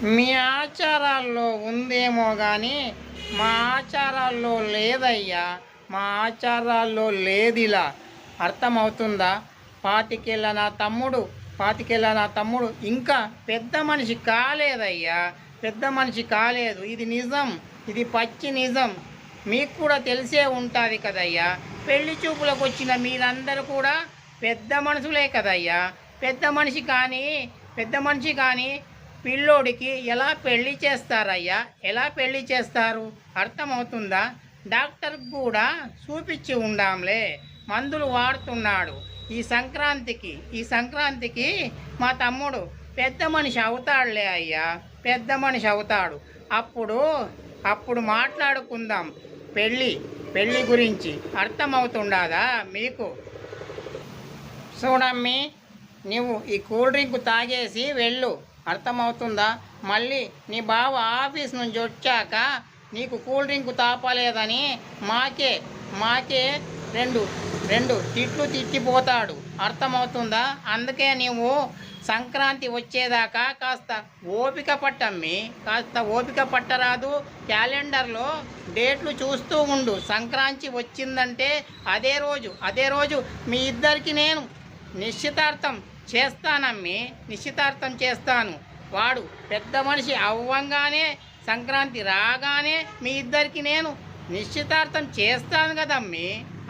మీ ఆచారాల్లో ఉందేమో కానీ మా ఆచారాల్లో లేదయ్యా. మా ఆచారాల్లో లేదిలా. అర్థమవుతుందా? పాతికేళ్ళ నా తమ్ముడు పాతికేళ్ళ నా తమ్ముడు ఇంకా పెద్ద మనిషి కాలేదయ్యా. పెద్ద మనిషి కాలేదు. ఇది నిజం. ఇది పచ్చి నిజం. మీకు కూడా తెలిసే ఉంటుంది కదయ్యా. పెళ్లి చూపులకు వచ్చిన మీరందరూ కూడా పెద్ద మనుషులే కదయ్యా. పెద్ద మనిషి కానీ పిల్లోడికి ఎలా పెళ్లి చేస్తారయ్యా? ఎలా పెళ్లి చేస్తారు? అర్థమవుతుందా? డాక్టర్ కూడా చూపించి ఉండాంలే. మందులు వాడుతున్నాడు. ఈ సంక్రాంతికి మా తమ్ముడు పెద్ద మనిషి అవుతాడులే అయ్యా. పెద్ద మనిషి అవుతాడు. అప్పుడు మాట్లాడుకుందాం పెళ్ళి గురించి. అర్థమవుతుండదా మీకు? చూడమ్మి, నువ్వు ఈ కూల్ డ్రింక్ తాగేసి వెళ్ళు. అర్థమవుతుందా? మళ్ళీ నీ బావ ఆఫీస్ నుంచి వచ్చాక నీకు కూల్ డ్రింక్ తాపలేదని మాకే రెండు తిట్లు తిట్టిపోతాడు. అర్థమవుతుందా? అందుకే నువ్వు సంక్రాంతి వచ్చేదాకా కాస్త ఓపిక పట్టరాదు. క్యాలెండర్లో డేట్లు చూస్తూ ఉండు. సంక్రాంతి వచ్చిందంటే అదే రోజు మీ ఇద్దరికి నేను నిశ్చితార్థం చేస్తాను. వాడు పెద్ద మనిషి అవ్వంగానే సంక్రాంతి రాగానే మీ ఇద్దరికి నేను నిశ్చితార్థం చేస్తాను కదమ్మీ.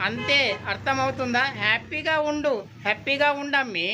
అంతే. అర్థమవుతుందా? హ్యాపీగా ఉండమ్మీ.